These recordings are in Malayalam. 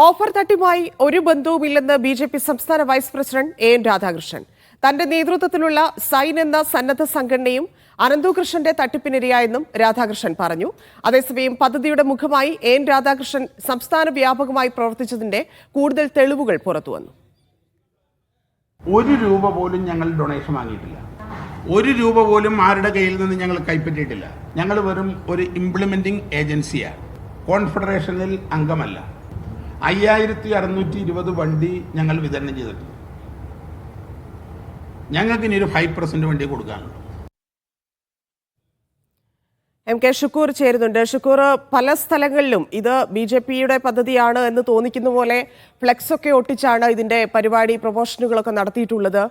ഓഫർ തട്ടിപ്പുമായി ഒരു ബന്ധവുമില്ലെന്ന് ബി.ജെ.പി. സംസ്ഥാന വൈസ് പ്രസിഡന്റ് എൻ രാധാകൃഷ്ണൻ. തന്റെ നേതൃത്വത്തിലുള്ള സൈൻ എന്ന സന്നദ്ധ സംഘടനയും അനന്തകൃഷ്ണന്റെ തട്ടിപ്പിനിരയായെന്നും രാധാകൃഷ്ണൻ പറഞ്ഞു. അതേസമയം പദ്ധതിയുടെ മുഖമായി എൻ രാധാകൃഷ്ണൻ സംസ്ഥാന വ്യാപകമായി പ്രവർത്തിച്ചതിന്റെ കൂടുതൽ തെളിവുകൾ പുറത്തുവന്നു. ₹1 പോലും ഞങ്ങൾ ഡൊണേഷൻ വാങ്ങിയിട്ടില്ല. ₹1 പോലും ആരുടെ കയ്യിൽ നിന്ന് ഞങ്ങൾ കൈപ്പറ്റിയിട്ടില്ല. ഞങ്ങൾ വെറും ഒരു ഇംപ്ലിമെന്റിംഗ് ഏജൻസിയാണ്. കോൺഫെഡറേഷനിൽ അംഗമല്ല. 5620 വണ്ടി ഞങ്ങൾ വിതരണം ചെയ്തിട്ടുണ്ട്. ഞങ്ങൾക്ക് ഇനി ഒരു 5% വണ്ടി കൊടുക്കാനുണ്ട്. എം കെ ഷുക്കൂർ ചേരുന്നുണ്ട്. ഷുക്കൂർ, പല സ്ഥലങ്ങളിലും ഇത് ബി.ജെ.പിയുടെ പദ്ധതിയാണ് എന്ന് തോന്നിക്കുന്ന പോലെ ഫ്ലെക്സ് ഒക്കെ ഒട്ടിച്ചാണ് ഇതിന്റെ പരിപാടി പ്രൊമോഷനുകളൊക്കെ നടത്തിയിട്ടുള്ളത്.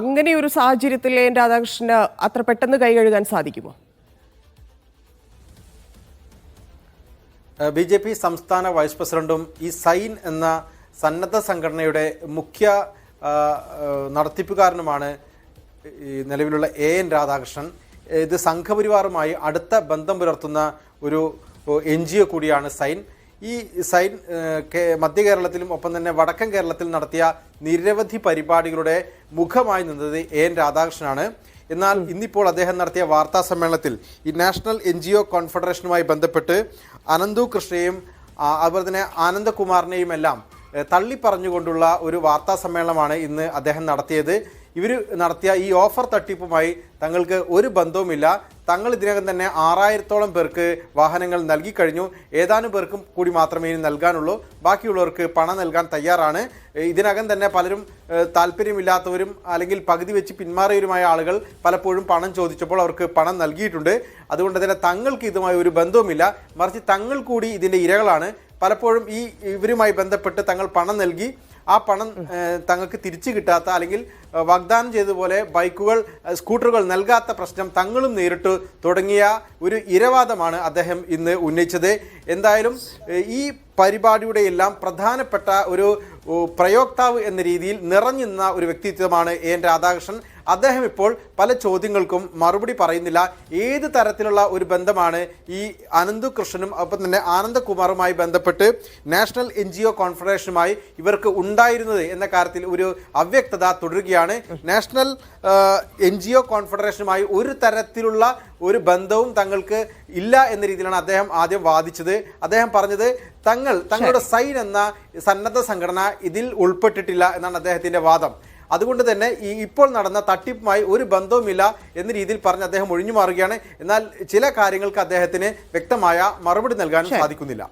അങ്ങനെ ഒരു സാഹചര്യത്തിൽ എൻ രാധാകൃഷ്ണന് അത്ര പെട്ടെന്ന് കൈകഴുകാൻ സാധിക്കുമോ? ബി.ജെ.പി. സംസ്ഥാന വൈസ് പ്രസിഡന്റും ഈ സൈൻ എന്ന സന്നദ്ധ സംഘടനയുടെ മുഖ്യ നടത്തിപ്പുകാരനുമാണ് നിലവിലുള്ള എൻ രാധാകൃഷ്ണൻ. ഇത് സംഘപരിവാറുമായി അടുത്ത ബന്ധം പുലർത്തുന്ന ഒരു NGO കൂടിയാണ് സൈൻ. ഈ സൈൻ മധ്യ കേരളത്തിലും ഒപ്പം തന്നെ വടക്കൻ കേരളത്തിൽ നടത്തിയ നിരവധി പരിപാടികളുടെ മുഖമായി നിന്നത് എൻ രാധാകൃഷ്ണനാണ്. എന്നാൽ ഇന്നിപ്പോൾ അദ്ദേഹം നടത്തിയ വാർത്താ സമ്മേളനത്തിൽ ഈ നാഷണൽ NGO കോൺഫെഡറേഷനുമായി ബന്ധപ്പെട്ട് അനന്തകൃഷ്ണയെയും അതുപോലെ തന്നെ ആനന്ദകുമാറിനെയും എല്ലാം തള്ളിപ്പറഞ്ഞുകൊണ്ടുള്ള ഒരു വാർത്താ സമ്മേളനമാണ് ഇന്ന് അദ്ദേഹം നടത്തിയത്. ഇവർ നടത്തിയ ഈ ഓഫർ തട്ടിപ്പുമായി തങ്ങൾക്ക് ഒരു ബന്ധവുമില്ല. തങ്ങൾ ഇതിനകം തന്നെ 6000-ഓളം പേർക്ക് വാഹനങ്ങൾ നൽകിക്കഴിഞ്ഞു. ഏതാനും പേർക്കും കൂടി മാത്രമേ ഇനി നൽകാനുള്ളൂ. ബാക്കിയുള്ളവർക്ക് പണം നൽകാൻ തയ്യാറാണ്. ഇതിനകം തന്നെ പലരും താല്പര്യമില്ലാത്തവരും അല്ലെങ്കിൽ പകുതി വെച്ച് പിന്മാറിയവരുമായ ആളുകൾ പലപ്പോഴും പണം ചോദിച്ചപ്പോൾ അവർക്ക് പണം നൽകിയിട്ടുണ്ട്. അതുകൊണ്ട് തന്നെ തങ്ങൾക്ക് ഇതുമായി ഒരു ബന്ധവുമില്ല. മറിച്ച് തങ്ങൾ കൂടി ഇതിൻ്റെ ഇരകളാണ്. പലപ്പോഴും ഇവരുമായി ബന്ധപ്പെട്ട് തങ്ങൾ പണം നൽകി ആ പണം തങ്ങൾക്ക് തിരിച്ചു കിട്ടാത്ത അല്ലെങ്കിൽ വാഗ്ദാനം ചെയ്തതുപോലെ ബൈക്കുകൾ സ്കൂട്ടറുകൾ നൽകാത്ത പ്രശ്നം തങ്ങളും നേരിട്ടു തുടങ്ങിയ ഒരു ഇരവാദമാണ് അദ്ദേഹം ഇന്ന് ഉന്നയിച്ചത്. എന്തായാലും ഈ പരിപാടിയുടെ എല്ലാം പ്രധാനപ്പെട്ട ഒരു പ്രയോക്താവ് എന്ന രീതിയിൽ നിറഞ്ഞുന്ന ഒരു വ്യക്തിത്വമാണ് എൻ രാധാകൃഷ്ണൻ. അദ്ദേഹം ഇപ്പോൾ പല ചോദ്യങ്ങൾക്കും മറുപടി പറയുന്നില്ല. ഏത് തരത്തിലുള്ള ഒരു ബന്ധമാണ് ഈ അനന്തകൃഷ്ണനും ഒപ്പം തന്നെ ആനന്ദകുമാറുമായി ബന്ധപ്പെട്ട് നാഷണൽ NGO കോൺഫെഡറേഷനുമായി ഇവർക്ക് ഉണ്ടായിരുന്നത് എന്ന കാര്യത്തിൽ ഒരു അവ്യക്തത തുടരുകയാണ്. നാഷണൽ NGO കോൺഫെഡറേഷനുമായി ഒരു തരത്തിലുള്ള ഒരു ബന്ധവും തങ്ങൾക്ക് ഇല്ല എന്ന രീതിയിലാണ് അദ്ദേഹം ആദ്യം വാദിച്ചത്. അദ്ദേഹം പറഞ്ഞത് തങ്ങളുടെ സൈൻ എന്ന സന്നദ്ധ സംഘടന ഇതിൽ ഉൾപ്പെട്ടിട്ടില്ല എന്നാണ് അദ്ദേഹത്തിന്റെ വാദം. അതുകൊണ്ട് തന്നെ ഇപ്പോൾ നടന്ന തട്ടിപ്പുമായി ഒരു ബന്ധവുമില്ല എന്ന രീതിയിൽ പറഞ്ഞ് അദ്ദേഹം ഒഴിഞ്ഞു മാറുകയാണ്. എന്നാൽ ചില കാര്യങ്ങൾക്ക് അദ്ദേഹത്തിന് വ്യക്തമായ മറുപടി നൽകാനും സാധിക്കുന്നില്ല.